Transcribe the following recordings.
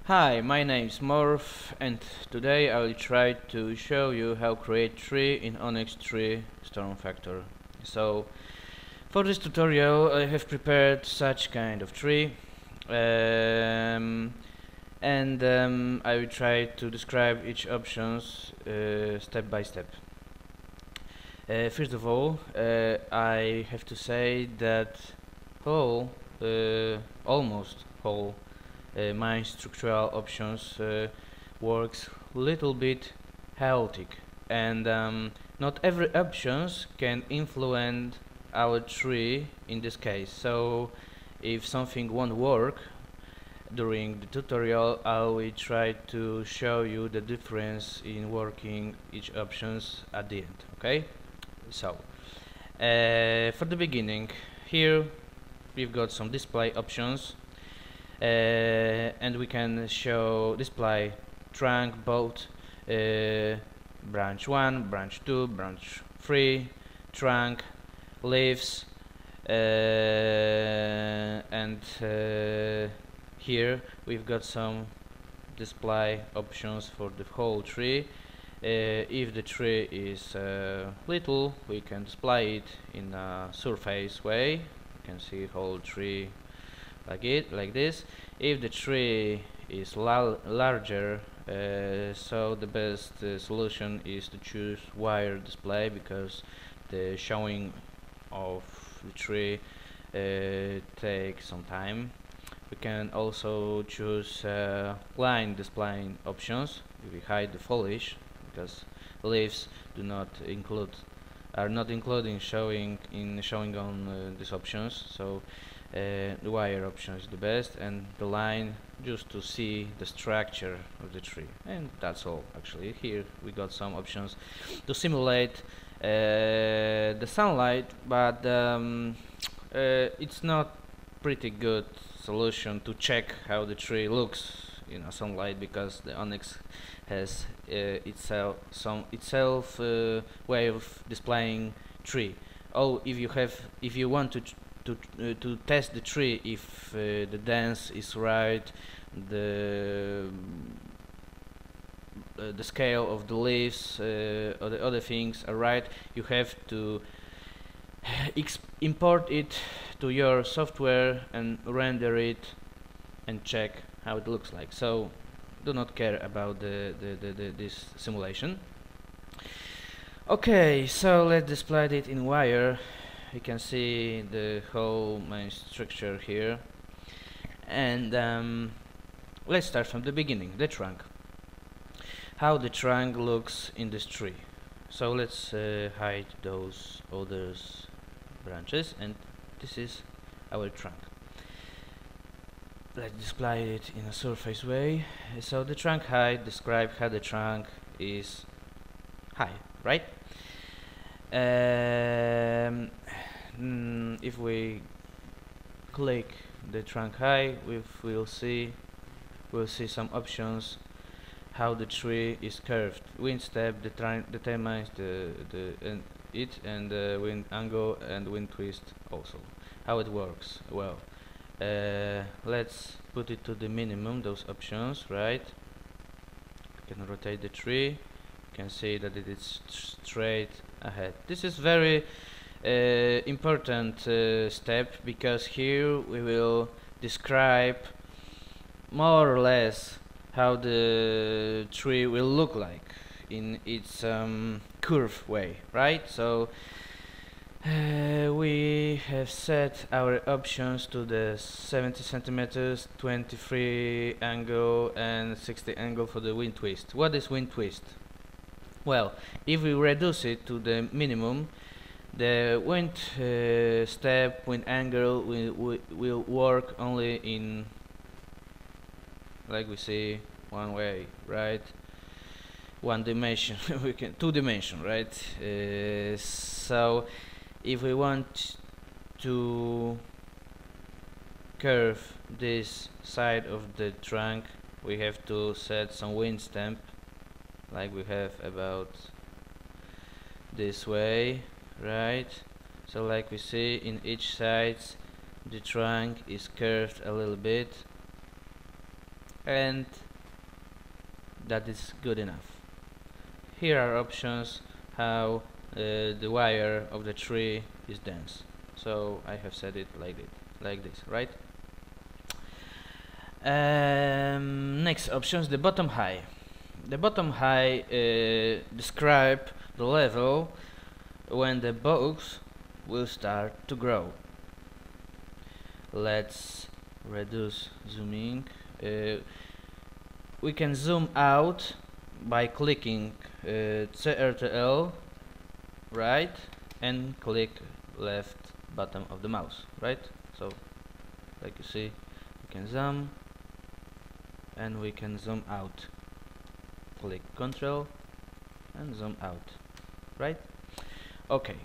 Hi, my name is Morph, and today I will try to show you how create tree in Onyx Tree Stormfactor. So, for this tutorial I have prepared such kind of tree, and I will try to describe each options step by step. First of all, I have to say that whole, almost whole my structural options works little bit chaotic, and not every options can influence our tree in this case. So if something won't work during the tutorial, I will try to show you the difference in working each options at the end. Okay, so for the beginning, here we've got some display options, and we can show display trunk, both branch 1, branch 2, branch 3, trunk, leaves, and here we've got some display options for the whole tree. If the tree is little, we can display it in a surface way. You can see whole tree like this. If the tree is larger, so the best solution is to choose wire display, because the showing of the tree takes some time. We can also choose line displaying options. We hide the foliage because leaves do not include are not including showing on these options. So the wire option is the best, and the line just to see the structure of the tree. And that's all. Actually, here we got some options to simulate the sunlight, but it's not pretty good solution to check how the tree looks in a sunlight, because the Onyx has itself way of displaying tree. Oh, if you want to test the tree, if the dance is right, the scale of the leaves or the other things are right, you have to import it to your software and render it and check how it looks like. So do not care about this simulation. Okay, so let's display it in wire. You can see the whole main structure here, and let's start from the beginning, the trunk. How the trunk looks in this tree. So let's hide those others branches, and this is our trunk. Let's display it in a surface way. So the trunk height describes how the trunk is high, right? If we click the trunk high, we'll see some options how the tree is curved. Wind step determines and wind angle and wind twist also. How it works? Well, let's put it to the minimum, those options, right? You can rotate the tree. You can see that it is straight ahead. This is very important step, because here we will describe more or less how the tree will look like in its curve way, right? So we have set our options to the 70 centimeters, 23 angle and 60 angle for the wind twist. What is wind twist? Well, if we reduce it to the minimum, the wind step, wind angle will work only in, like we see, one way, right? One dimension. We can two dimension, right? So if we want to curve this side of the trunk, we have to set some wind stamp, like we have about this way, right? So like we see, in each side the trunk is curved a little bit, and that is good enough. Here are options how the wire of the tree is dense. So I have set it like this, right? Next options, the bottom high. The bottom high describe the level when the box will start to grow. Let's reduce zooming. We can zoom out by clicking CTRL right and click left button of the mouse, right? So like you see, we can zoom and we can zoom out. Click Ctrl and zoom out, right? Okay.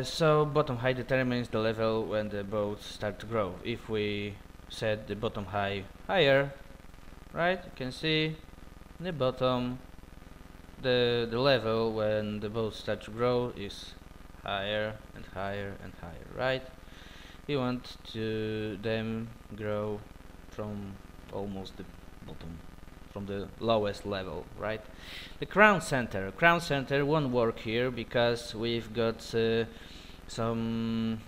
So bottom height determines the level when the boats start to grow. If we set the bottom height higher, right, you can see the bottom, the level when the boats start to grow is higher and higher and higher, right? We want to them grow from almost the bottom, from the lowest level, right? The crown center won't work here because we've got some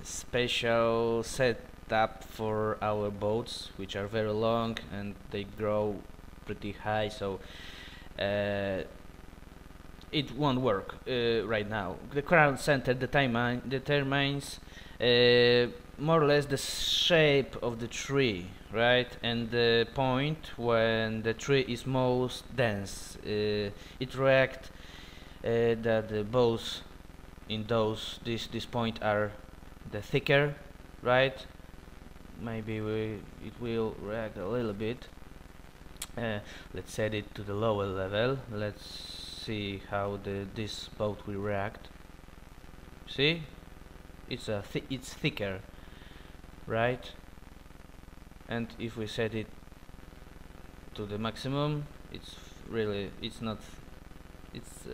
special setup for our boats which are very long and they grow pretty high, so it won't work right now. The crown center determines more or less the shape of the tree, right, and the point when the tree is most dense. It reacts that the bows in this point are the thicker, right? Maybe it will react a little bit. Let's set it to the lower level. Let's see how this boat will react. See, it's thicker, right? And if we set it to the maximum, it's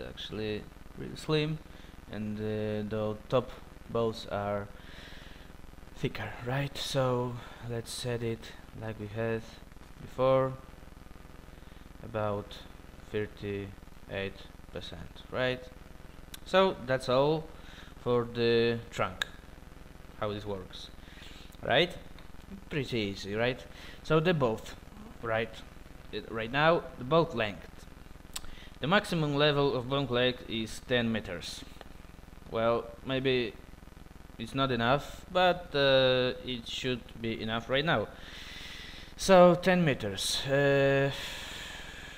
actually really slim, and the top bows are thicker, right? So let's set it like we had before, about 38%, right? So that's all for the trunk, how this works, right? Pretty easy, right? So the boat, right? Right now, the boat length. The maximum level of boat length is 10 meters. Well, maybe it's not enough, but it should be enough right now. So 10 meters.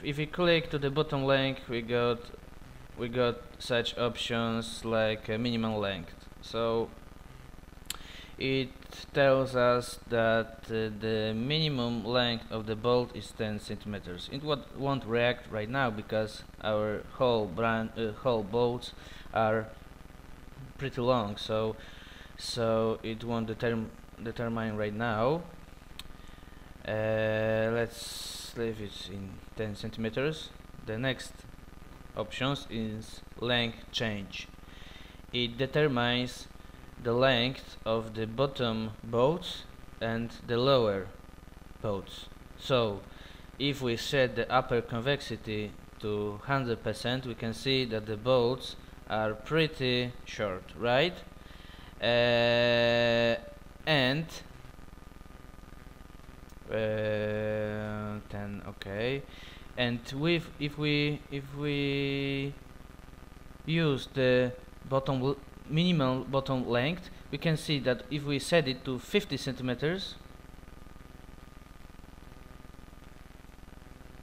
If we click to the bottom length, we got such options like minimum length. So it tells us that the minimum length of the bolt is 10 centimeters. It won't react right now because our whole bolts are pretty long, so it won't determine right now. Let's leave it in 10 centimeters. The next options is length change. It determines the length of the bottom boats and the lower boats. So if we set the upper convexity to 100%, we can see that the boats are pretty short, right? And 10, okay. And if we use the minimal bottom length, we can see that if we set it to 50 centimeters,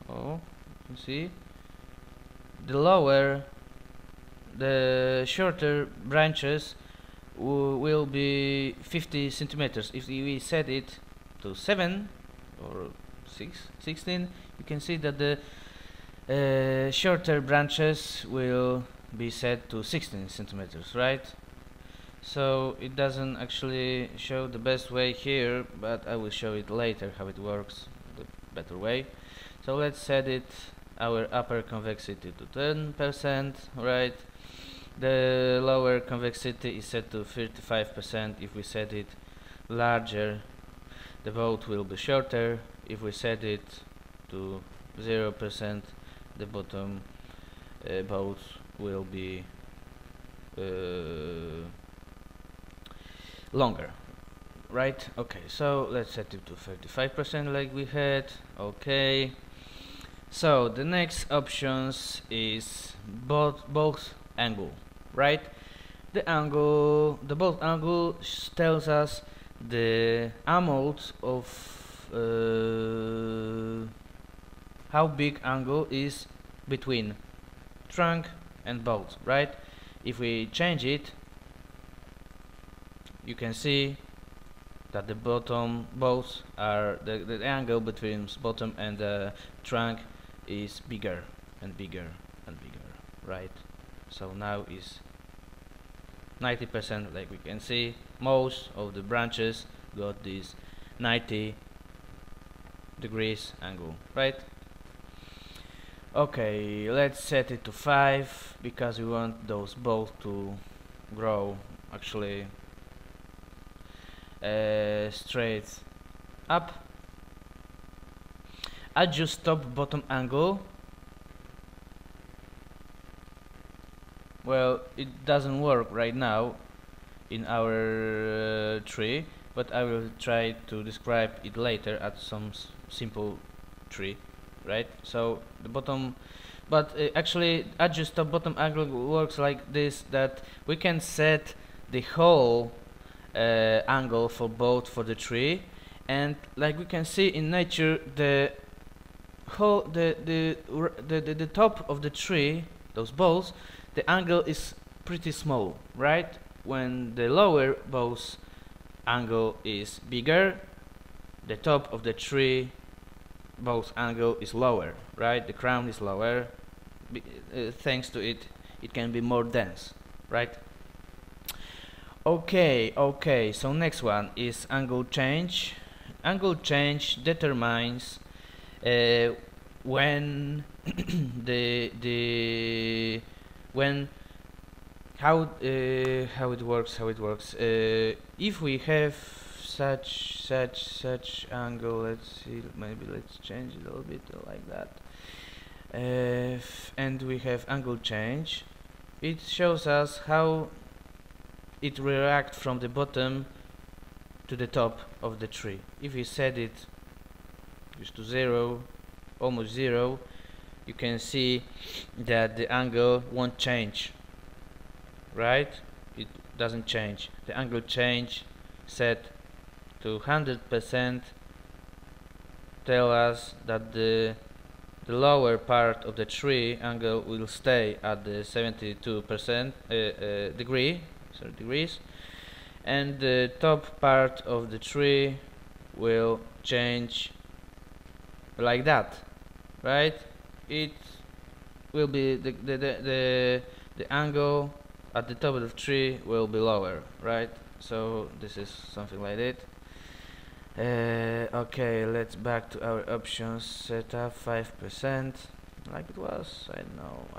you can see the shorter branches will be 50 centimeters. If we set it to 7 or 16, you can see that the shorter branches will be set to 16 centimeters, right? So it doesn't actually show the best way here, but I will show it later how it works the better way. So let's set it our upper convexity to 10%, right? The lower convexity is set to 35% if we set it larger. the boat will be shorter. If we set it to 0%, the bottom boat will be longer, right? Okay, so let's set it to 35% like we had. Okay, so the next options is both angle, right? The both angle tells us the amount of how big angle is between trunk and boat, right? If we change it, you can see that the bottom both are the angle between bottom and the trunk is bigger and bigger and bigger, right? So now is 90%, like we can see. Most of the branches got this 90 degrees angle, right? Okay, let's set it to 5 because we want those both to grow actually straight up. Adjust top bottom angle. Well, it doesn't work right now in our tree, but I will try to describe it later at some simple tree, right? So the bottom, but actually adjust top bottom angle works like this, that we can set the whole angle for both for the tree, and like we can see in nature, the whole the top of the tree, those balls, the angle is pretty small, right? When the lower boughs angle is bigger, the top of the tree both angle is lower, right? The crown is lower. Thanks to it, it can be more dense, right? Okay, so next one is angle change. Angle change determines when how it works. If we have such angle, let's see, maybe let's change it a little bit like that, and we have angle change. It shows us how it reacts from the bottom to the top of the tree. If we set it just to 0, almost 0, you can see that the angle won't change, right? It doesn't change. The angle change set to 100% tell us that the lower part of the tree angle will stay at the 72% degrees, and the top part of the tree will change like that, right? It will be the angle at the top of the tree will be lower, right? So this is something like it. Okay, let's back to our options. Set up 5% like it was. I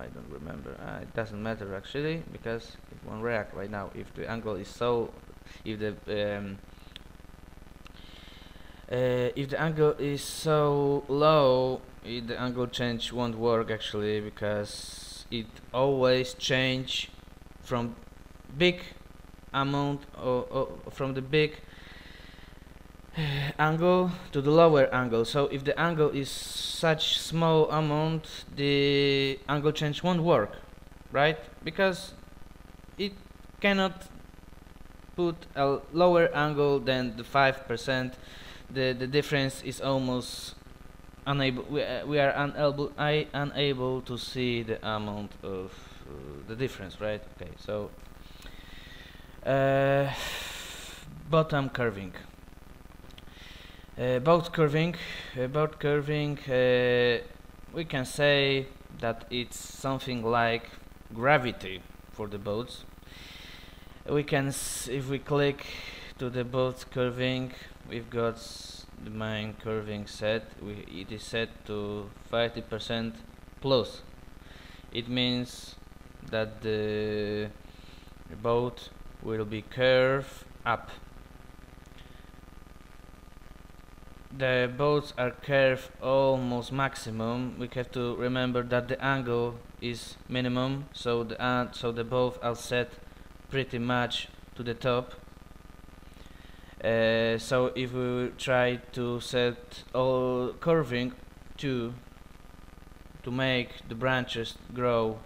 don't remember. It doesn't matter actually, because it won't react right now. If the angle is so, if the angle is so low, the angle change won't work actually, because it always change from big amount from the big angle to the lower angle. So if the angle is such small amount, the angle change won't work, right? Because it cannot put a lower angle than the 5%. The difference is almost unable. We are unable to see the amount of the difference, right? Okay, so bottom curving. About curving, we can say that it's something like gravity for the boats. We can, if we click to the boat curving, we've got the main curving set. It is set to 50% plus. It means that the boat will be curved up. the boats are curved almost maximum, we have to remember that the angle is minimum, so the boats are set pretty much to the top. So if we try to set all curving to make the branches grow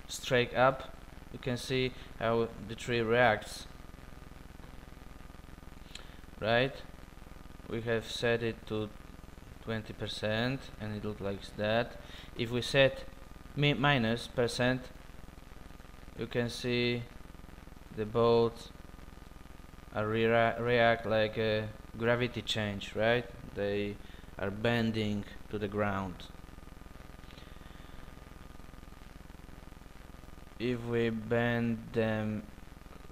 straight up, you can see how the tree reacts, right? We have set it to 20% and it looks like that. If we set minus percent, you can see the boats are react like a gravity change, right? They are bending to the ground. If we bend them,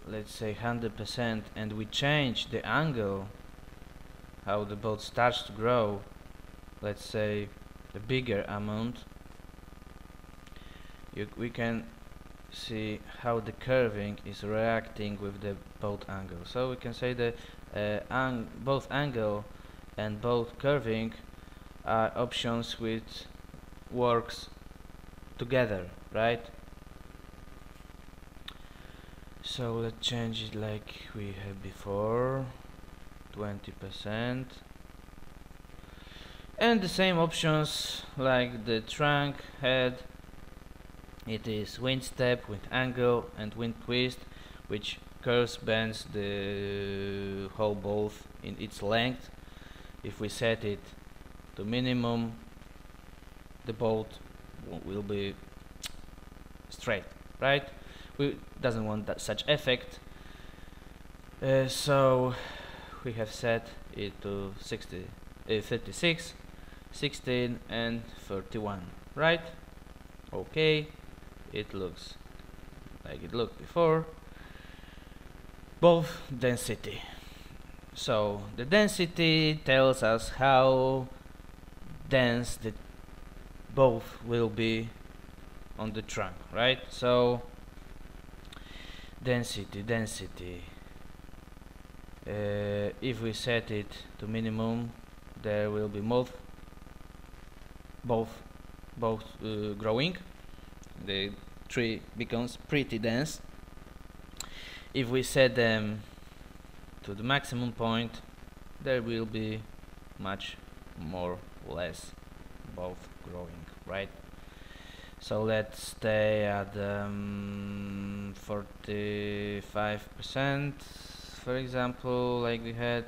let's say 100%, and we change the angle how the boat starts to grow, let's say a bigger amount, we can see how the curving is reacting with the boat angle. So we can say that both angle and both curving are options which works together, right? So let's change it like we had before, 20%, and the same options like the trunk, head. It is wind step, wind angle and wind twist, which curves bends the whole boat in its length. If we set it to minimum, the boat will be straight, right? We doesn't want that such effect, so we have set it to 36, 16 and 31, right? Okay, it looks like it looked before. Both density. So the density tells us how dense the both will be on the trunk, right? So density. If we set it to minimum, there will be both growing. The tree becomes pretty dense. If we set them to the maximum point, there will be much more or less both growing, right? So let's stay at 45%, for example, like we had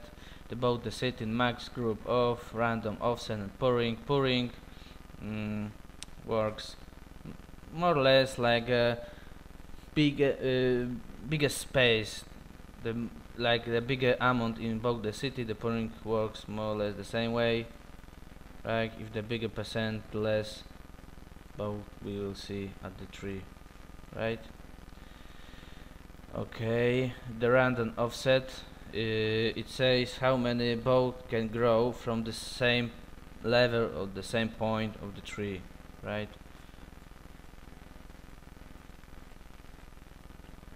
the boat, the setting max group of random offset and pouring works more or less like a bigger space, like the bigger amount in both the city. The pouring works more or less the same way, right? If the bigger percent, less both we will see at the tree, right? Okay, the random offset, it says how many boat can grow from the same level or the same point of the tree, right?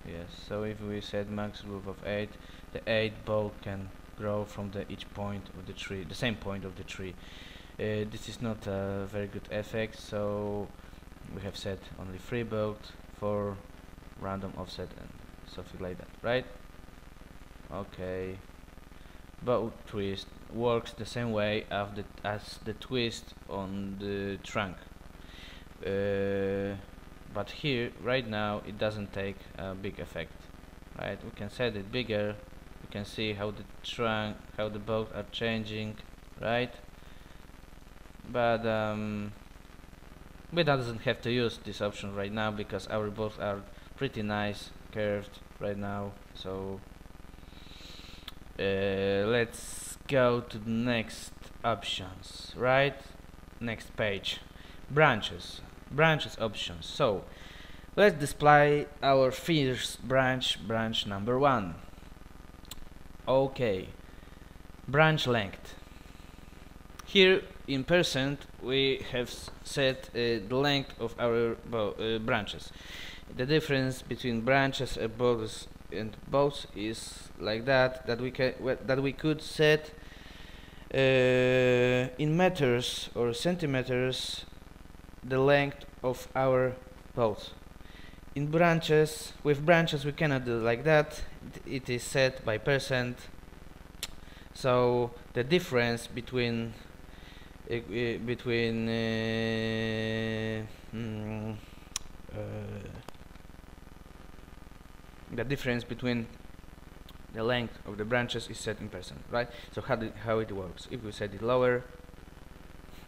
Yes, so if we set max group of 8, the 8 boat can grow from each point of the tree, the same point of the tree. This is not a very good effect, so we have set only 3 boat for random offset and something like that, right? Okay, boat twist works the same way as the twist on the trunk, but here right now it doesn't take a big effect, right? We can set it bigger, we can see how the trunk, how the boat are changing, right? But we doesn't have to use this option right now because our boats are pretty nice curved right now. So let's go to the next options, right? Next page, branches options. So let's display our first branch number 1. Okay, branch length. Here in percent we have set the length of our branches. The difference between branches and boats is like that we could set in meters or centimeters the length of our boat. In branches, with branches we cannot do like that. It is set by percent. So the difference between the difference between the length of the branches is set in percent, right? So how it works? If we set it lower,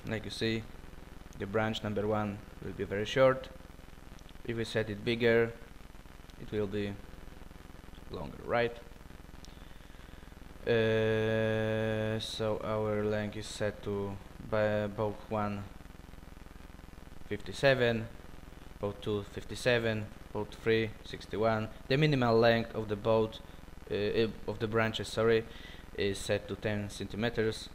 like you see, the branch number 1 will be very short. If we set it bigger, it will be longer, right? So our length is set to boat 1 57, boat 2 57, boat 3 61. The minimal length of the boat of the branches, sorry, is set to 10 centimeters.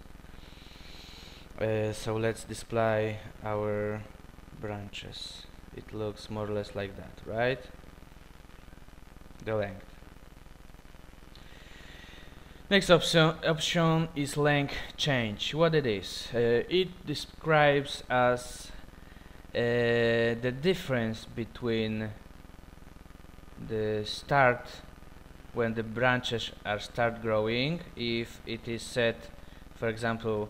So let's display our branches. It looks more or less like that, right? The length. Next option is length change. What it is? It describes as the difference between the start when the branches start growing. If it is set, for example,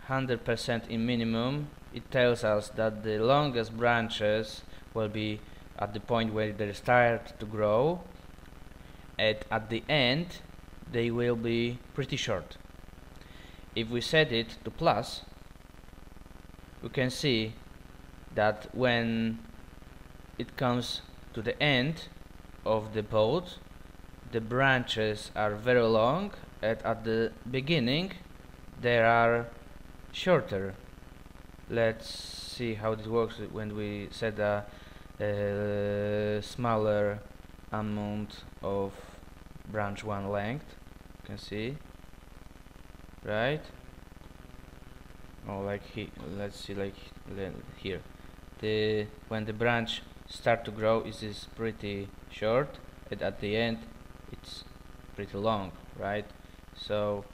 100% in minimum, it tells us that the longest branches will be at the point where they start to grow, and at the end they will be pretty short. If we set it to plus, we can see that when it comes to the end of the boat, the branches are very long, and at the beginning they are shorter. Let's see how it works when we set a smaller amount of branch 1 length. You can see, right? Oh, like let's see, like here, when the branch start to grow, it is pretty short, and at the end it's pretty long, right? So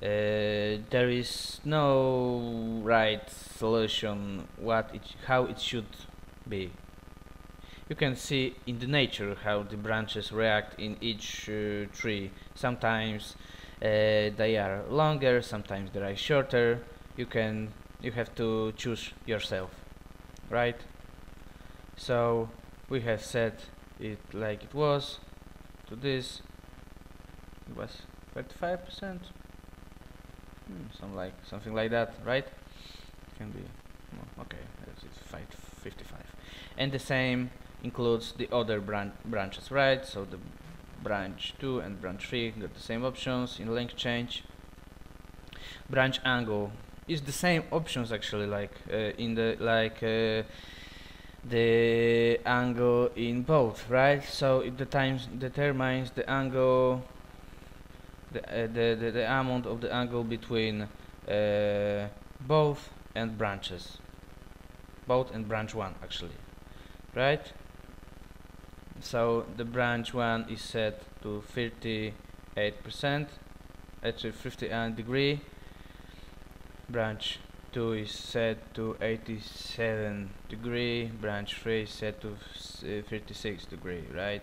there is no right solution how it should be. You can see in the nature how the branches react in each tree. Sometimes they are longer, sometimes they are shorter. You have to choose yourself, right? So we have set it like it was to this. It was 35%, something like that, right? It can be okay. It's 55, and the same includes the other branches, right? So the branch 2 and branch 3 got the same options in length change. Branch angle is the same options actually, like the angle in both, right? So it determines the angle, the amount of the angle between both and branches, both and branch 1 actually, right? So the branch 1 is set to 38%, actually 51 degree. Branch 2 is set to 87 degree. Branch 3 is set to 36 degree, right?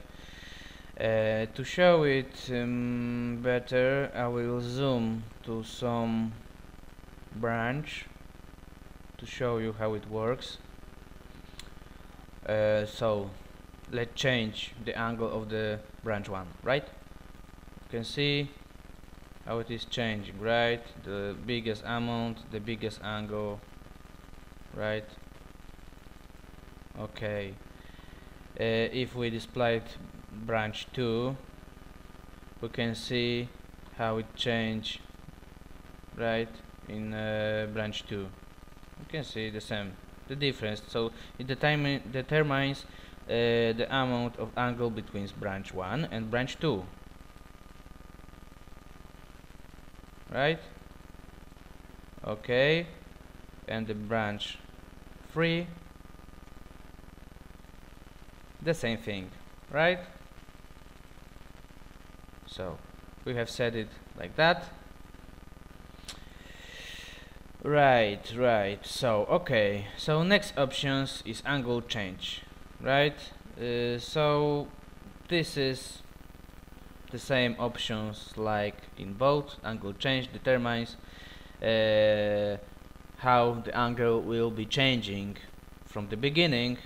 To show it better, I will zoom to some branch to show you how it works. So let's change the angle of the branch 1, right? You can see how it is changing, right? The biggest amount, the biggest angle, right? Okay. If we displayed branch 2, we can see how it changed, right? In branch 2, you can see the difference. So it determines the amount of angle between branch 1 and branch 2, right? Okay, and the branch 3, the same thing, right? So we have set it like that. Right. So okay, so next options is angle change, right? So this is the same options like in both. Angle change determines how the angle will be changing from the beginning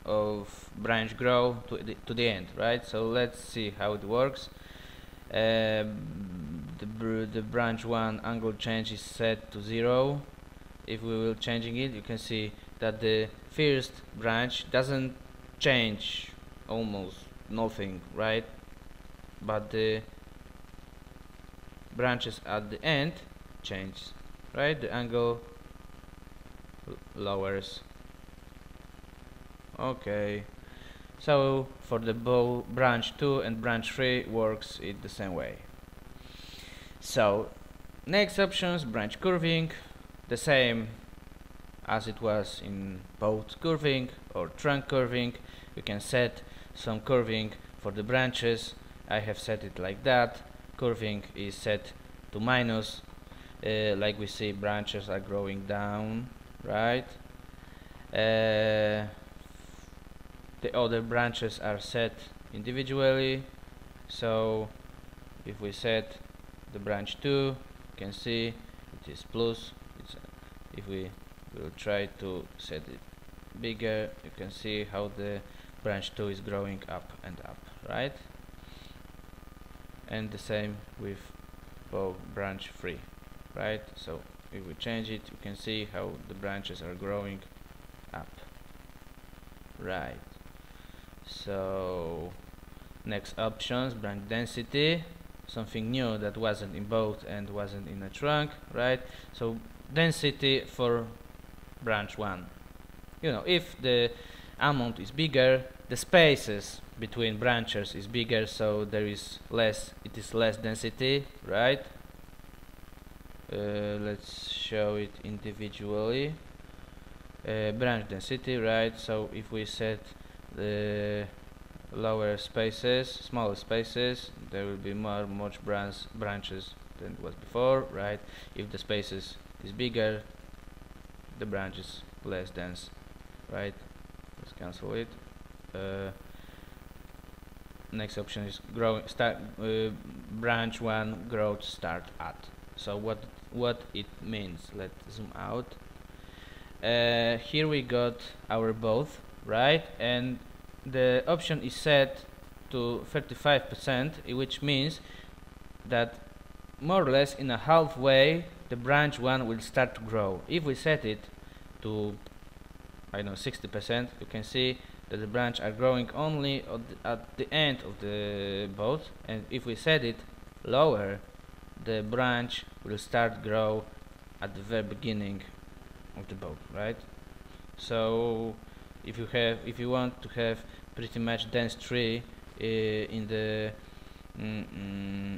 of branch grow to the end, right? So let's see how it works. The branch 1 angle change is set to 0. If we will changing it, you can see that the first branch doesn't change almost nothing, right? But the branches at the end change, right? The angle lowers. Okay, so for the branch 2 and branch 3 works it the same way. So next options, branch curving, the same as it was in both curving or trunk curving. You can set some curving for the branches. I have set it like that. Curving is set to minus, like we see branches are growing down, right? The other branches are set individually. So if we set the branch 2, you can see it is plus. If we will try to set it bigger, you can see how the branch 2 is growing up and up, right? And the same with both branch 3, right? So if we change it, you can see how the branches are growing up, right? So next options, branch density, something new that wasn't in both and wasn't in a trunk, right? So density for branch 1, you know, if the amount is bigger, the spaces between branches is bigger, so there is less, it is less density, right? Let's show it individually. Branch density, right? So if we set the lower spaces, smaller spaces, there will be much branches than it was before, right? If the spaces is bigger, the branch is less dense, right? Let's cancel it. Next option is branch 1 growth start at. So what it means, let's zoom out. Here we got our both, right? And the option is set to 35%, which means that more or less in a halfway the branch 1 will start to grow. If we set it to, I don't know, 60%, you can see that the branch are growing only at the end of the boat, and if we set it lower, the branch will start grow at the very beginning of the boat, right? So if you want to have pretty much dense tree in the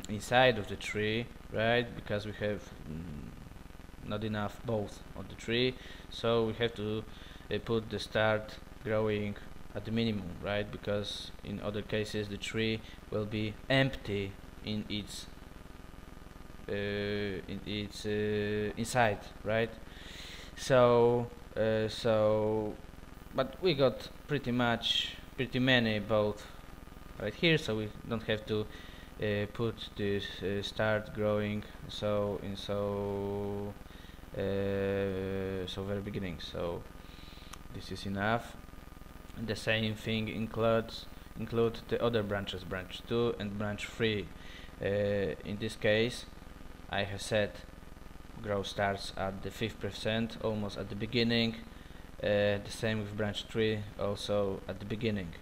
inside of the tree, right? Because we have not enough both of the tree, so we have to put the start growing at the minimum, right? Because in other cases the tree will be empty in its inside, right? So but we got pretty many both right here, so we don't have to put this start growing so very beginning. So this is enough. The same thing include the other branches, branch 2 and branch 3. In this case I have set growth starts at the 5%, almost at the beginning. The same with branch 3, also at the beginning.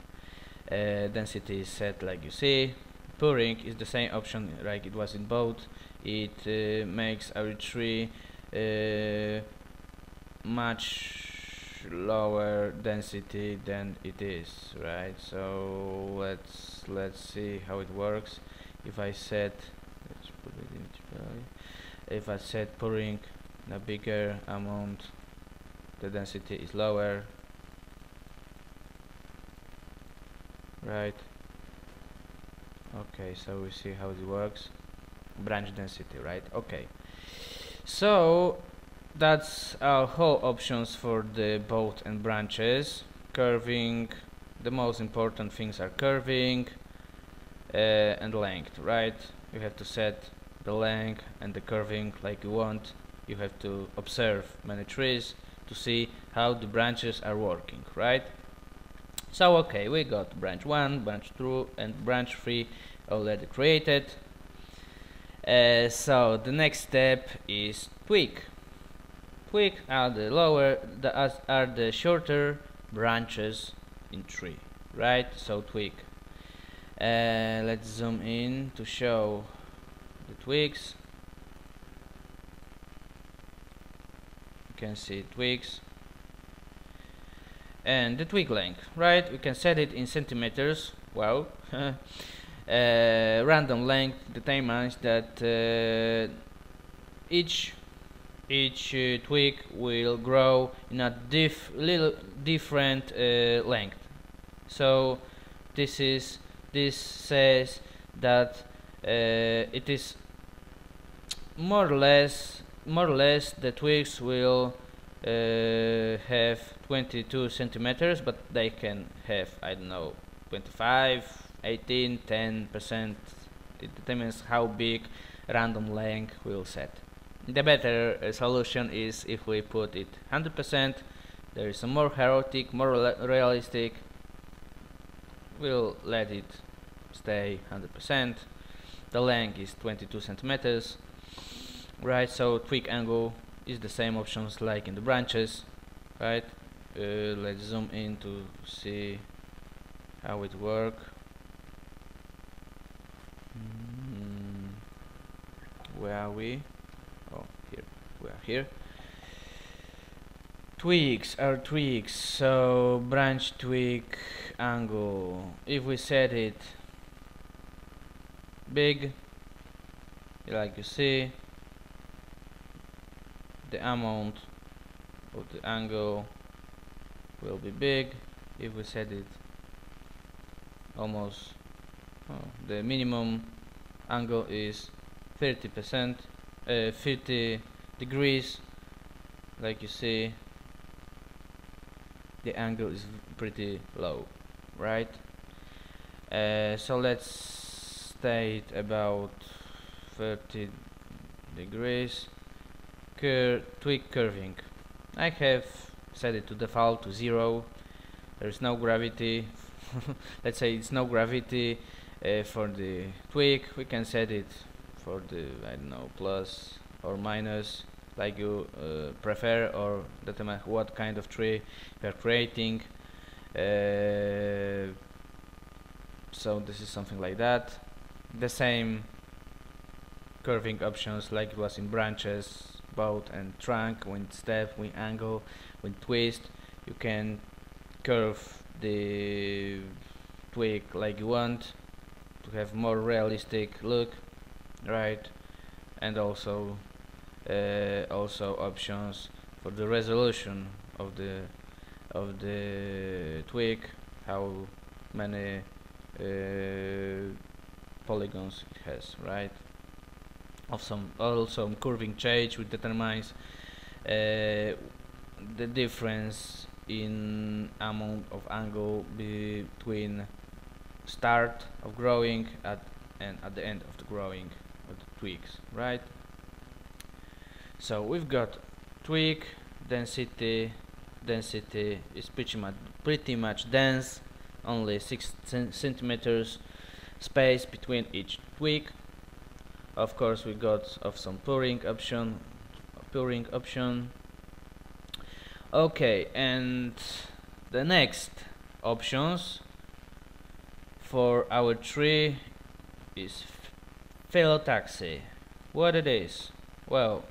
Density is set like you see. Pouring is the same option like it was in both. It makes our tree much lower density than it is, right? So let's see how it works. If I set, let's put it in value. If I set pouring a bigger amount, the density is lower, right? Okay, so we see how it works. Branch density, right? Okay, so that's our whole options for the boat and branches. Curving, the most important things are curving and length, right? You have to set the length and the curving like you want. You have to observe many trees to see how the branches are working, right? So okay, we got branch 1, branch 2 and branch 3 already created. So the next step is twig. Twig are the shorter branches in tree, right? So twig. Let's zoom in to show the twigs. You can see twigs and the twig length, right? We can set it in centimeters. Wow. Random length determines that each twig will grow in a little different length. So this says that it is more or less the twigs will have 22 centimeters, but they can have, I don't know, 25, 18, 10%. It determines how big random length will set. The better solution is if we put it 100%. There is a more chaotic, more realistic. We'll let it stay 100%. The length is 22 centimeters, right? So twig angle is the same options like in the branches, right? Let's zoom in to see how it works. Where are we? Oh, here. We are here. Twigs are twigs. So branch twig angle. If we set it big, like you see, the amount of the angle will be big. If we set it almost, the minimum angle is 30%, 50 degrees, like you see, the angle is pretty low, right? So let's state about 30 degrees. Twig curving, I have set it to default to 0. There's no gravity. Let's say it's no gravity for the twig. We can set it for the, I don't know, plus or minus, like you prefer, or determine what kind of tree you are creating. So this is something like that. The same curving options like it was in branches, boat and trunk. With step, with angle, with twist, you can curve the twig like you want to have more realistic look, right? And also options for the resolution of the twig, how many polygons it has, right? Also curving change, which determines the difference in amount of angle between start of growing and at the end of the growing of the twigs, right? So we've got twig density. Density is pretty much dense, only 6 centimeters space between each twig. Of course, we got some pouring option. Okay, and the next options for our tree is phyllotaxy. What it is? Well,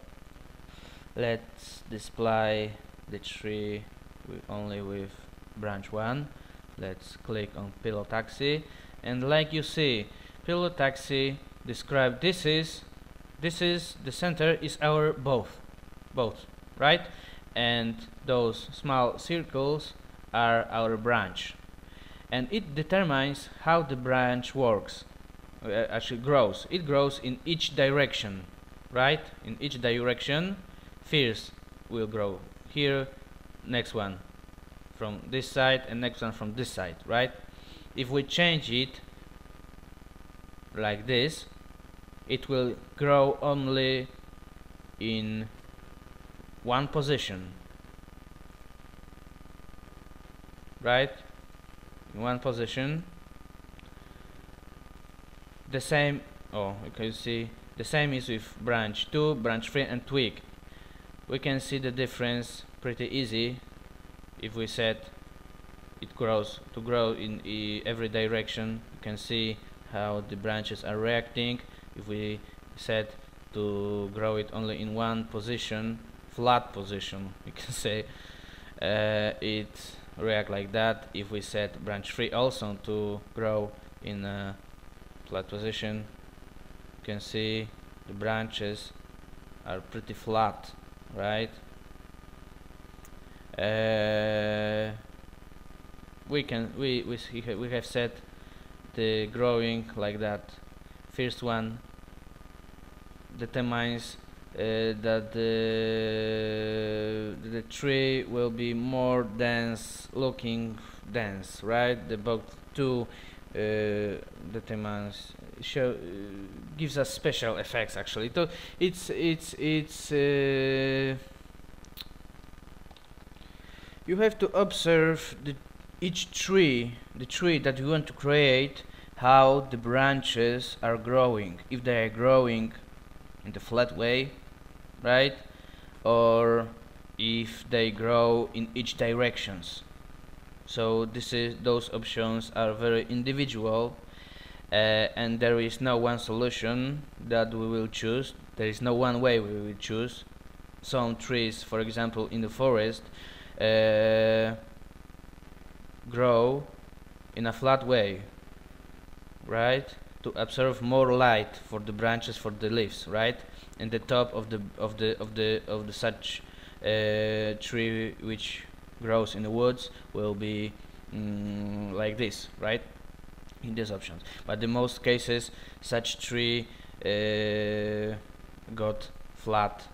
let's display the tree only with branch 1. Let's click on phyllotaxy, and like you see, phyllotaxy describe this is the center is our both, right? And those small circles are our branch, and it determines how the branch works, actually grows. It grows in each direction, right? In each direction. First will grow here, next one from this side, and next one from this side, right? If we change it like this, it will grow only in one position, right? In one position. The same, oh, you can see the same is with branch 2, branch 3 and twig. We can see the difference pretty easy if we set it grows to grow in every direction. You can see how the branches are reacting. If we set to grow it only in one position, flat position, you can say, it react like that. If we set branch 3 also to grow in a flat position, you can see the branches are pretty flat, right? We have set the growing like that. First one determines that the tree will be more dense, looking dense, right? The both two determines gives us special effects actually. So it's you have to observe each tree, the tree that you want to create, how the branches are growing. If they are growing in the flat way, right, or if they grow in each directions. So those options are very individual, and there is no one solution that we will choose. There is no one way we will choose. Some trees, for example, in the forest, grow in a flat way, right, to absorb more light for the branches, for the leaves, right? And the top of the such tree which grows in the woods will be like this, right? In these options, but in most cases such tree got flat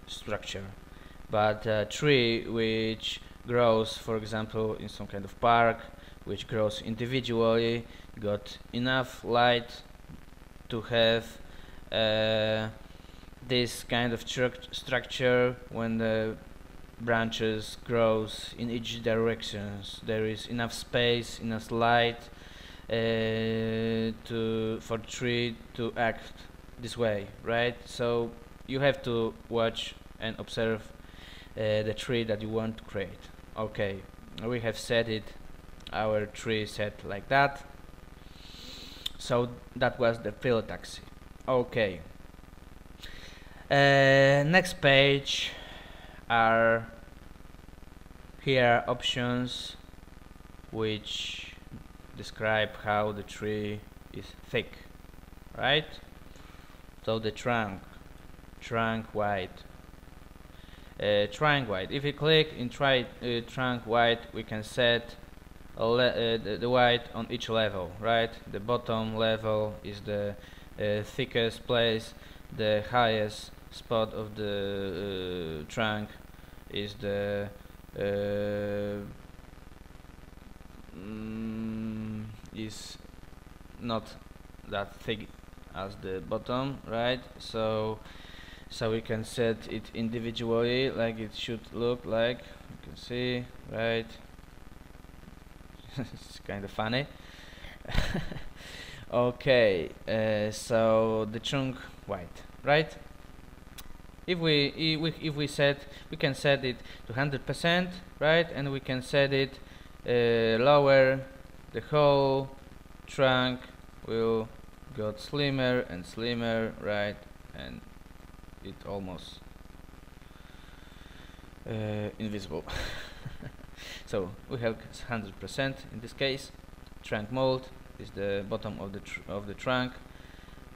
structure. But a tree which grows, for example, in some kind of park, which grows individually, got enough light to have this kind of structure. When the branches grows in each directions, there is enough space, enough light for tree to act this way, right? So you have to watch and observe the tree that you want to create. Okay, we have set it, our tree set like that. So that was the phyllotaxy. Okay, next page are here options which describe how the tree is thick, right? So the trunk width. Trunk width. If we click in trunk width, we can set the width on each level, right? The bottom level is the thickest place. The highest spot of the trunk is the is not that thick as the bottom, right? So we can set it individually like it should look like. You can see, right? It's kind of funny. Okay, so the trunk width, right? If we set, we can set it to 100%, right? And we can set it lower. The whole trunk will got slimmer and slimmer, right? And it almost invisible. So we have 100% in this case. Trunk mold is the bottom of the trunk.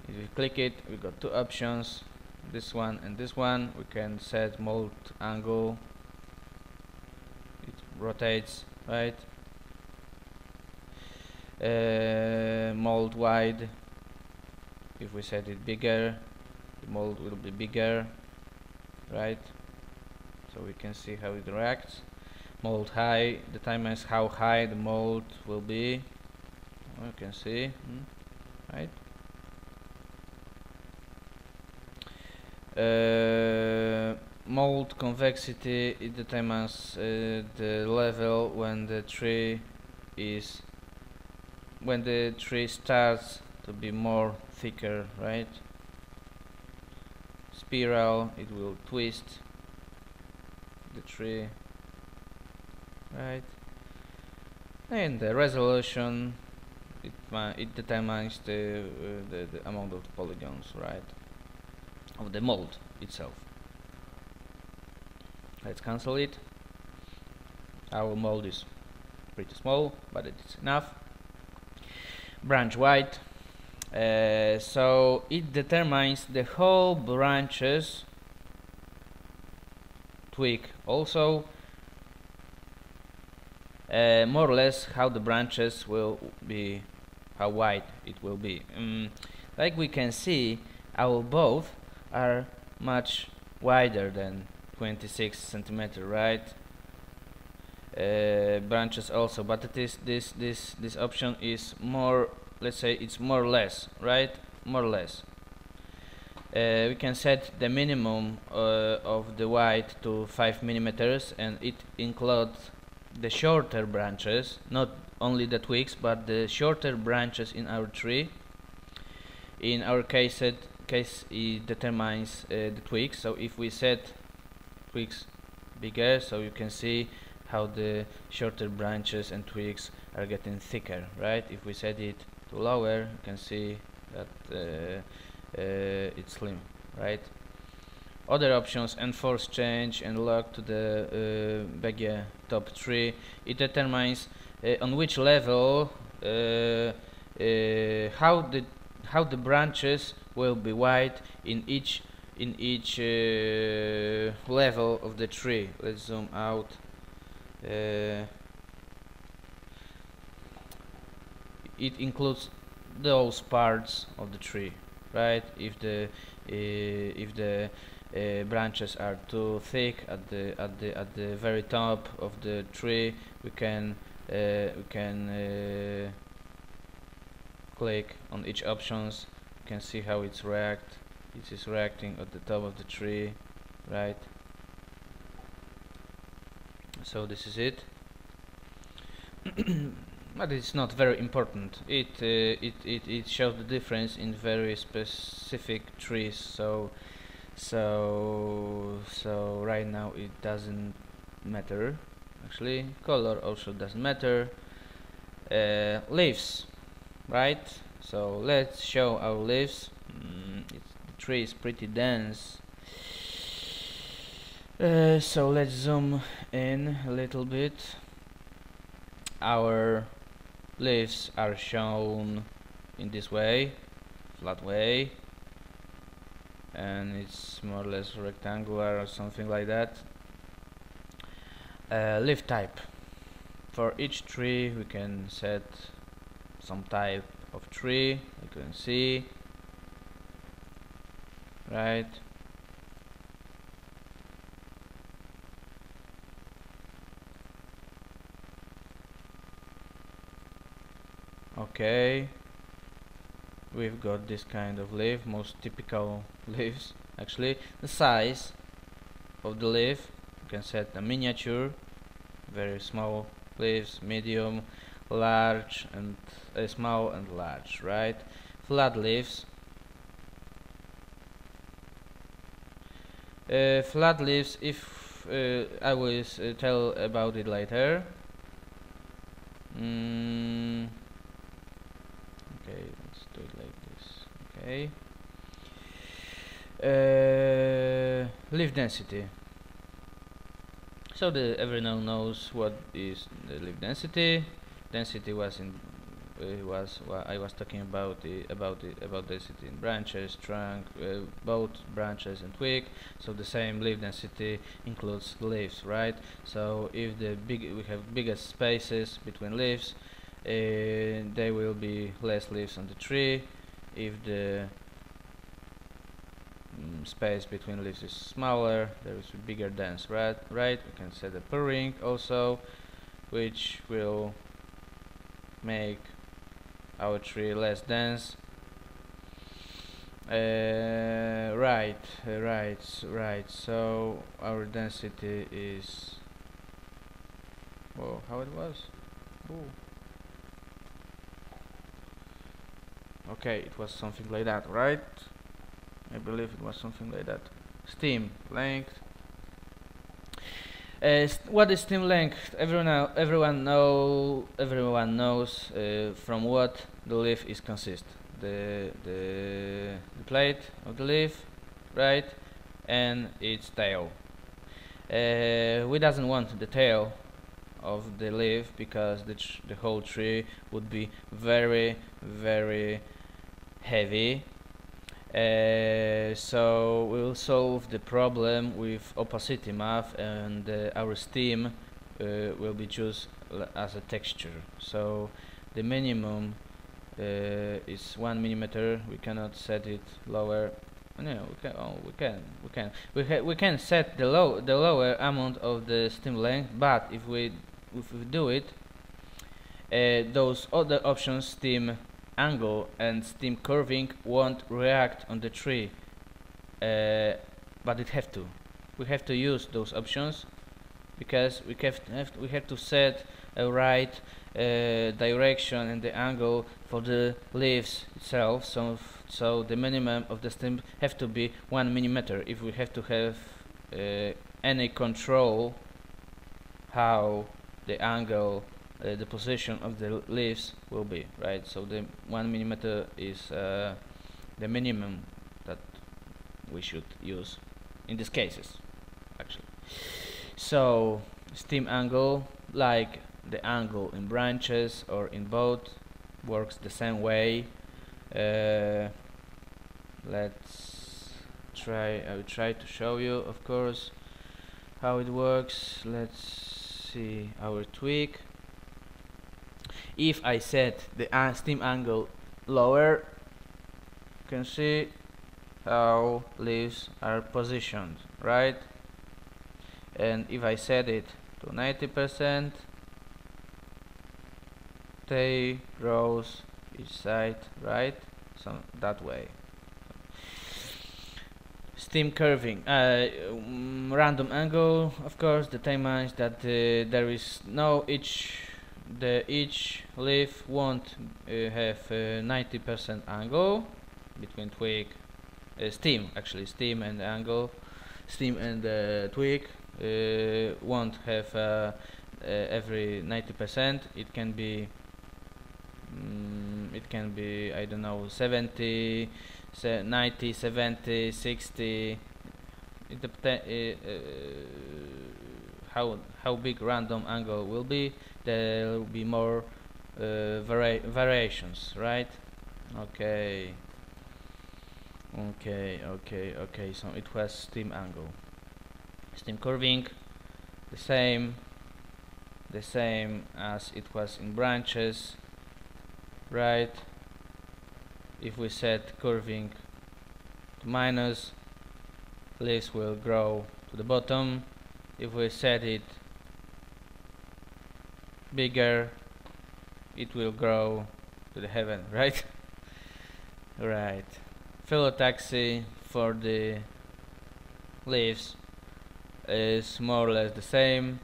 If we click it, we got two options, this one and this one. We can set mold angle, it rotates, right? Mold wide, if we set it bigger, the mold will be bigger, right? so we can see how it reacts. Mold high determines how high the mold will be. You can see, right? Mold convexity, it determines the level when the tree starts to be more thicker, right? Spiral, it will twist the tree, right? And the resolution, it determines the amount of polygons, right, of the mold itself. Let's cancel it. Our mold is pretty small, but it's enough. Branch height, so it determines the whole branches, twig also, more or less how the branches will be, how wide it will be. Like we can see, our both are much wider than 26 centimeter, right? Branches also, but it is this option is more, let's say it's more or less, right? More or less. We can set the minimum of the height to 5 millimeters, and it includes the shorter branches, not only the twigs, but the shorter branches in our tree. In our case, it determines the twigs. So if we set twigs bigger, so you can see how the shorter branches and twigs are getting thicker, right? If we set it to lower, you can see that it's slim, right? Other options: enforce change and lock to the Begia top tree. It determines on which level how the branches will be wide in each level of the tree. Let's zoom out. It includes those parts of the tree, right? If the branches are too thick at the very top of the tree, we can click on each options. You can see how it is reacting at the top of the tree, right? So this is it. But it's not very important. It shows the difference in very specific trees. So right now it doesn't matter. Actually, color also doesn't matter. Leaves, right? So let's show our leaves. The tree is pretty dense. So let's zoom in a little bit. Our leaves are shown in this way, flat way, and it's more or less rectangular or something like that. Leaf type. For each tree we can set some type of tree, you can see, right? Okay, we've got this kind of leaf, most typical leaves. Actually, the size of the leaf, you can set a miniature, very small leaves, medium, large, and small and large, right? Flat leaves. Flat leaves, if I will tell about it later. Okay, let's do it like this. Okay. Leaf density. So everyone knows what is the leaf density. Density was in I was talking about density in branches, trunk, both branches and twig. So the same leaf density includes leaves, right? So if we have bigger spaces between leaves, there will be less leaves on the tree. If the space between leaves is smaller, there is a bigger dense, right? We can set a purring also, which will make our tree less dense. Right. So our density is, whoa, how it was? Ooh. Okay, it was something like that, right? I believe it was something like that. Stem length. What is stem length? Everyone knows from what the leaf is consist. The plate of the leaf, right, and its tail. We doesn't want the tail of the leaf because the whole tree would be very heavy. So we'll solve the problem with opacity math, and our stem will be chosen as a texture. So the minimum is 1 millimeter. We cannot set it lower. No, we can. Oh, we can set the lower amount of the stem length, but if we do it, those other options, stem angle and stem curving, won't react on the tree, but we have to use those options because we have to set a right direction and the angle for the leaves itself. So the minimum of the stem have to be 1 millimeter if we have to have any control how the angle, the position of the leaves will be, right? So the 1 millimeter is the minimum that we should use in these cases, actually. So stem angle, like the angle in branches or in both, works the same way. Let's try. I will try to show you, of course, how it works. Let's see our twig. If I set the stem angle lower, you can see how leaves are positioned, right? And if I set it to 90%, they grows each side, right? So that way. Stem curving, random angle. Of course, the tema is that there is no each leaf won't have 90% angle between twig, stem and angle. Stem and twig won't have every 90%. It can be I don't know, 70, 90, 70, 60. It depends how big random angle will be. There will be more variations, right? Okay. So it was stem angle, stem curving, the same as it was in branches, right? If we set curving to minus, leaves will grow to the bottom. If we set it bigger, it will grow to the heaven, right? Right. Phyllotaxy for the leaves is more or less the same.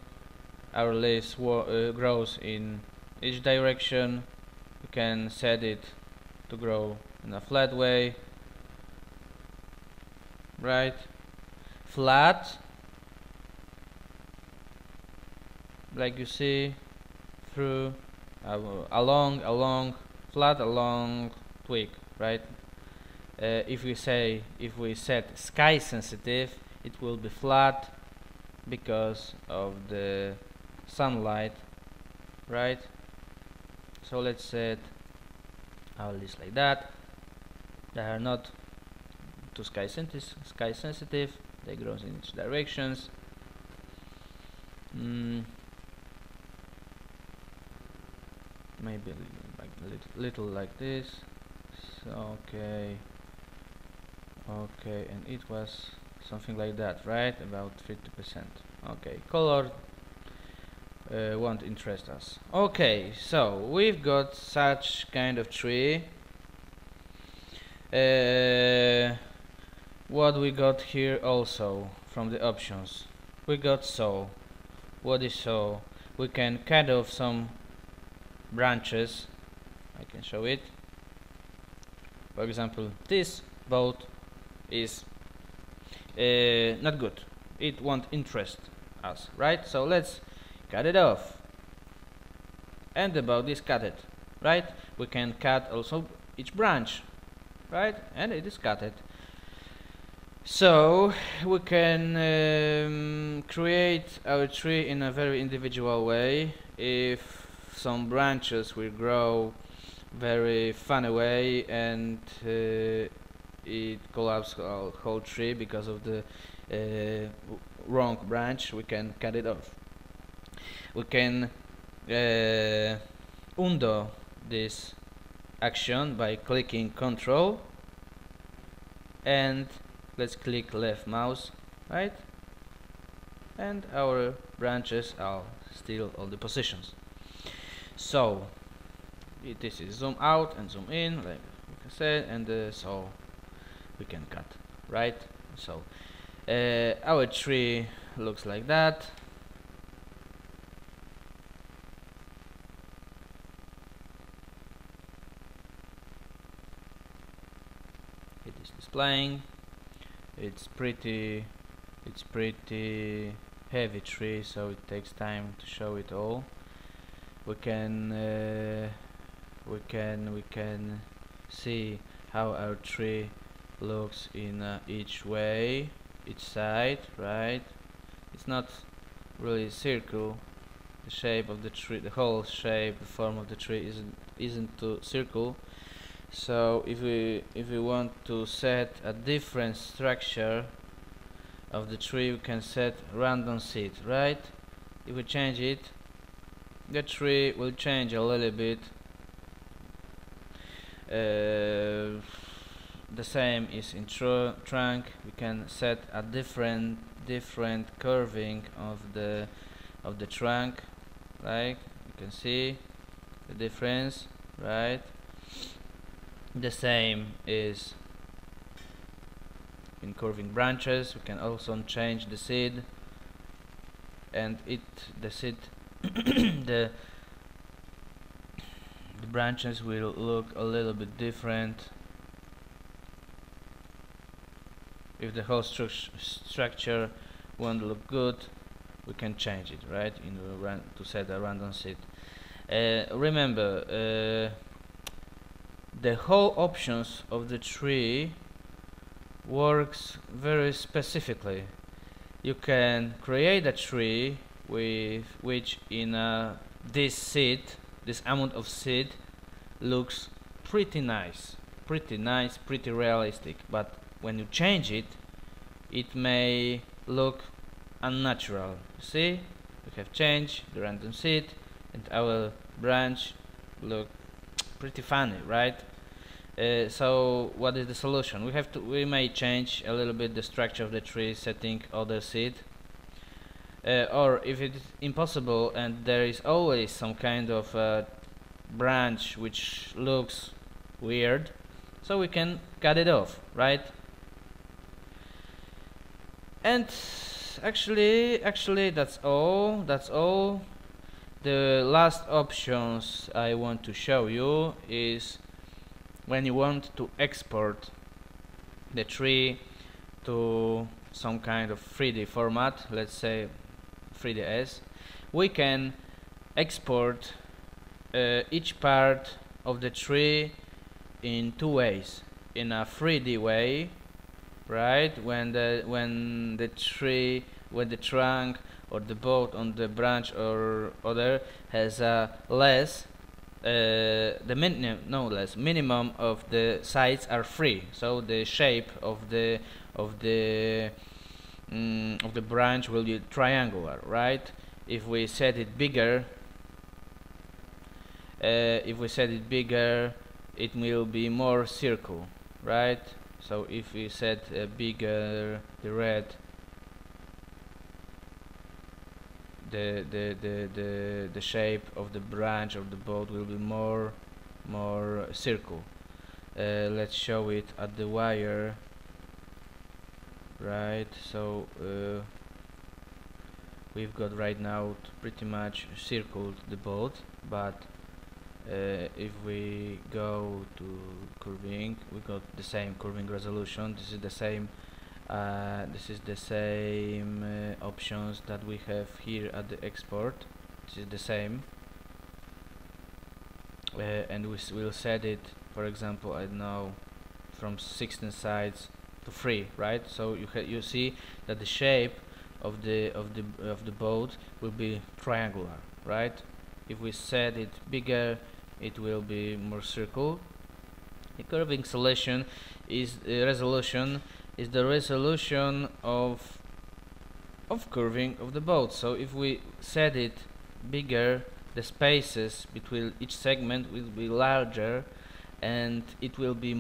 Our leaves grows in each direction. We can set it to grow in a flat way, right? Flat, like you see, through along flat along twig, right? If we set sky sensitive, it will be flat because of the sunlight, right? So let's set our list like that. They are not too sky sensitive. They grow in each directions. Maybe like little like this. So, okay. Okay, and it was something like that, right? About 50%. Okay, color won't interest us. Okay, so we've got such kind of tree. What we got here also from the options? We got saw. What is saw? We can cut off some branches. I can show it. For example, this boat is not good. It won't interest us, right? So let's cut it off. And the boat is cut it, right? We can cut also each branch, right? And it is cut it. So we can create our tree in a very individual way. If some branches will grow very funny way and it collapses our whole tree because of the wrong branch, we can cut it off. We can undo this action by clicking Control and let's click left mouse, right? And our branches are still on the positions. So this is zoom out and zoom in, like I said, and so we can cut, right? So our tree looks like that. It is displaying. It's pretty heavy tree, so it takes time to show it all. We can see how our tree looks in each way, each side, right? It's not really circle. The shape of the tree, the whole shape, the form of the tree isn't to circle. So if we want to set a different structure of the tree, we can set random seed, right? If we change it, the tree will change a little bit. The same is in trunk. We can set a different curving of the trunk, like you can see the difference, right? The same is in curving branches. We can also change the seed, and the seed the branches will look a little bit different. If the whole structure won't look good, we can change it, right? To set a random seed. Remember, the whole options of the tree works very specifically. You can create a tree with which this amount of seed looks pretty nice, pretty realistic, but when you change it, it may look unnatural. See, we have changed the random seed and our branch look pretty funny, right? So what is the solution? We may change a little bit the structure of the tree, setting other seed, or if it is impossible and there is always some kind of branch which looks weird, so we can cut it off, right? And actually that's all. The last options I want to show you is when you want to export the tree to some kind of 3D format, let's say 3ds, we can export each part of the tree in two ways. In a 3D way, right, when the trunk or the boat on the branch or other has a minimum of the sides are free, so the shape of the branch will be triangular, right? If we set it bigger, it will be more circle, right? So if we set bigger the red, the shape of the branch of the boat will be more circle. Let's show it at the wire, right? So we've got right now pretty much circled the boat, but if we go to curving, we got the same curving resolution. This is the same options that we have here at the export. This is the same, and we will set it, for example, I don't know, from 16 sides to 3, right? So you see that the shape of the boat will be triangular, right? If we set it bigger, it will be more circle. The curving solution is the resolution of curving of the boat. So if we set it bigger, the spaces between each segment will be larger, and it will be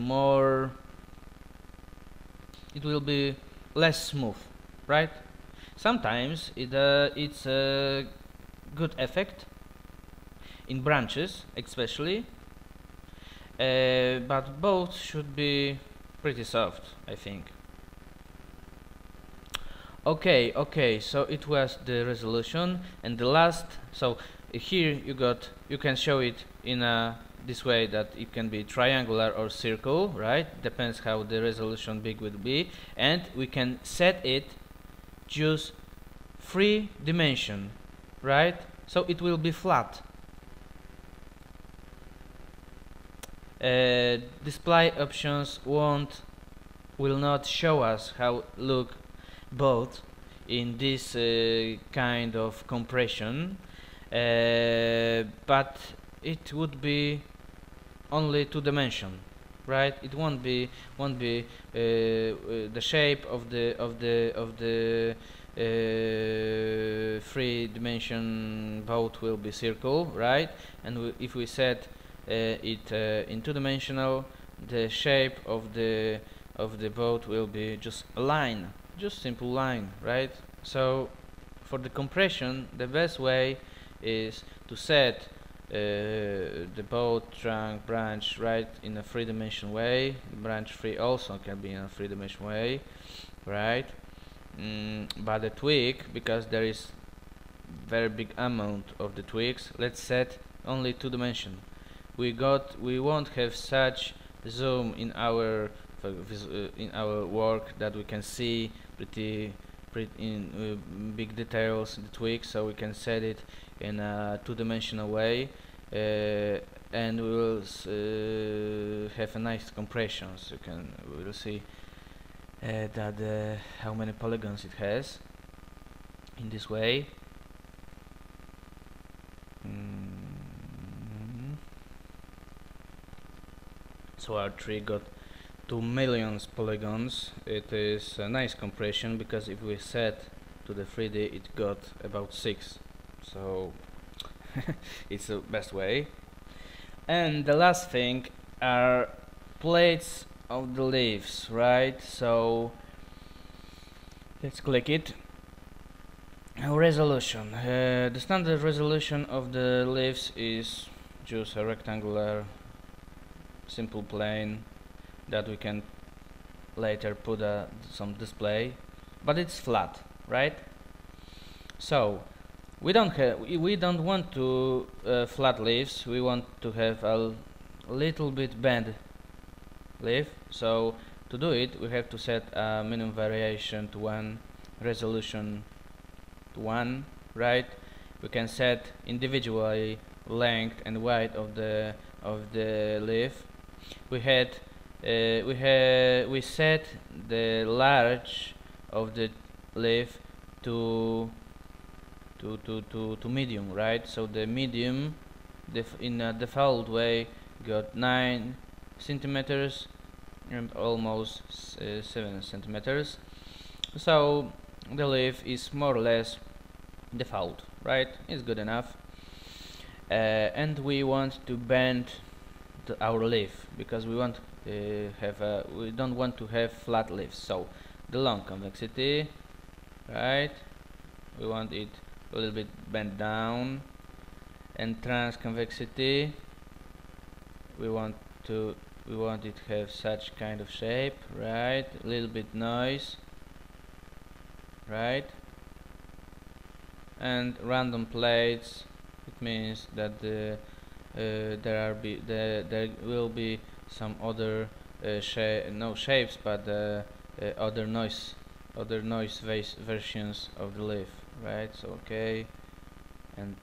less smooth, right? Sometimes it's a good effect in branches especially, but both should be pretty soft, I think. Okay, so it was the resolution, and the last, so here you can show it in this way, that it can be triangular or circle, right? Depends how the resolution big will be, and we can set it just 3 dimension, right? So it will be flat. Display options will not show us how look both in this kind of compression, but it would be only 2 dimension, right? It won't be the shape of the 3 dimension boat will be circle, right? And if we set it in 2 dimensional, the shape of the boat will be just a line, just simple line, right? So for the compression, the best way is to set the boat trunk branch right in a 3-dimensional way. Branch 3 also can be in a 3-dimensional way, right? But the tweak, because there is very big amount of the tweaks, let's set only 2 dimension. We won't have such zoom in our work that we can see pretty in big details the tweaks, so we can set it in a 2-dimensional way, and we will have a nice compressions. We will see that how many polygons it has in this way. So our tree got 2 million polygons. It is a nice compression, because if we set to the 3D, it got about 6. So it's the best way. And the last thing are plates of the leaves, right? So let's click it. Resolution. The standard resolution of the leaves is just a rectangular simple plane that we can later put some display, but it's flat, right? So we don't want to flat leaves. We want to have a little bit bend leaf. So to do it, we have to set a minimum variation to 1, resolution to 1, right? We can set individually length and width of the leaf. We set the large of the leaf to medium, right? So the medium in a default way got 9 centimeters and almost 7 centimeters. So the leaf is more or less default, right? It's good enough. And we want to bend our leaf, because we want we don't want to have flat leaves. So the long convexity, right? We want it a little bit bent down, and transconvexity. We want it to have such kind of shape, right? A little bit noise, right? And random plates. It means that there will be some other shapes, but other noise versions of the leaf, right? So okay, and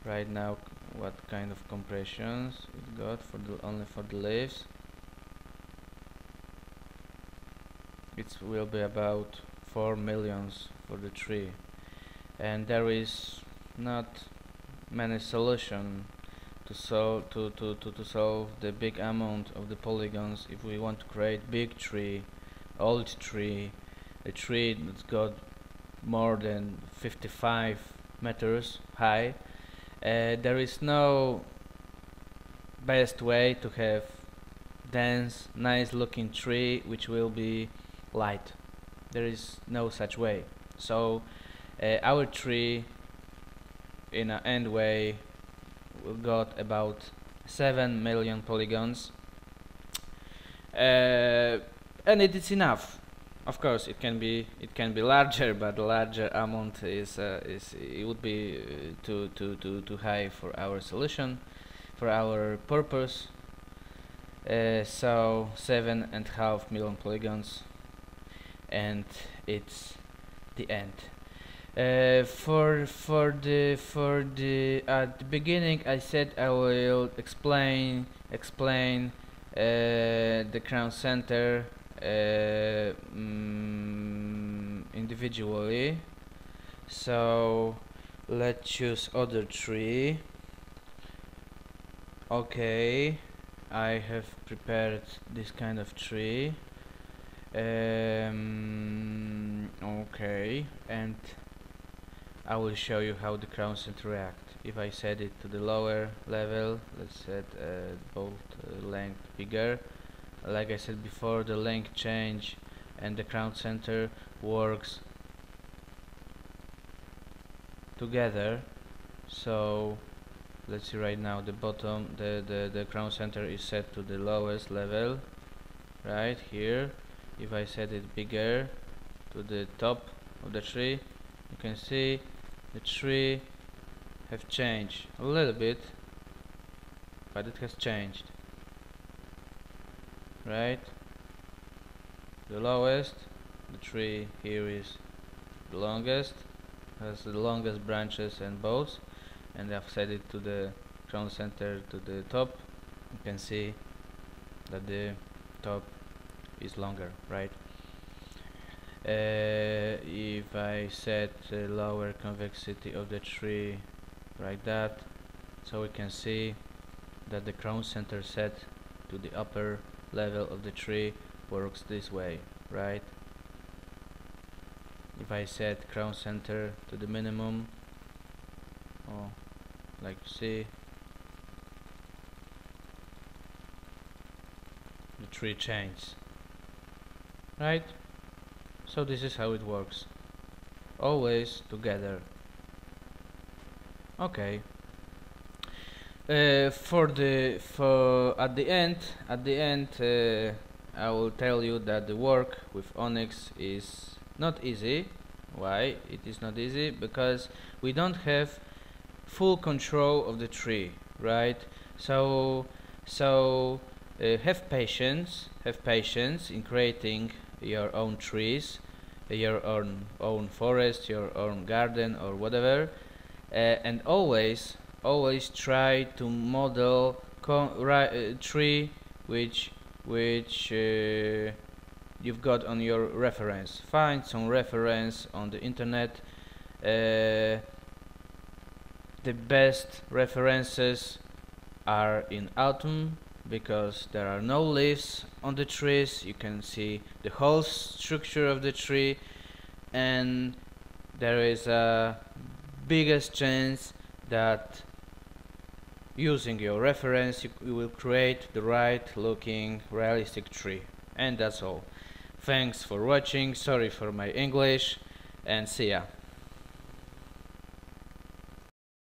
right now what kind of compressions it got for only for the leaves. It will be about 4 millions for the tree, and there is not many solutions to solve the big amount of the polygons. If we want to create big tree, old tree, a tree that's got more than 55 meters high, there is no best way to have dense, nice looking tree which will be light. There is no such way. So our tree in an end way we got about 7 million polygons, and it is enough. Of course, it can be larger, but the larger amount it would be too high for our solution, for our purpose. So 7.5 million polygons, and it's the end. For the at the beginning I said I will explain the crown center individually. So let's choose other tree. Okay, I have prepared this kind of tree. Okay, and I will show you how the crowns interact. If I set it to the lower level, let's set bolt length bigger. Like I said before, the length change and the crown center works together. So let's see right now the bottom, the crown center is set to the lowest level right here. If I set it bigger to the top of the tree, you can see the tree have changed a little bit, but it has changed, right? The lowest, the tree here is the longest, has the longest branches and boughs, and I've set it to the crown center to the top. You can see that the top is longer, right? If I set the lower convexity of the tree like that, so we can see that the crown center set to the upper level of the tree works this way, right? If I set crown center to the minimum, like you see, the tree changes, right? So this is how it works, always together. Okay. At the end, I will tell you that the work with Onyx is not easy. Why it is not easy? Because we don't have full control of the tree, right? So have patience in creating your own trees, your own forest, your own garden or whatever, and always try to model tree which you've got on your reference. Find some reference on the internet. The best references are in autumn, because there are no leaves on the trees. You can see the whole structure of the tree, and there is a biggest chance that using your reference you will create the right looking realistic tree. And that's all. Thanks for watching, sorry for my English, and see ya.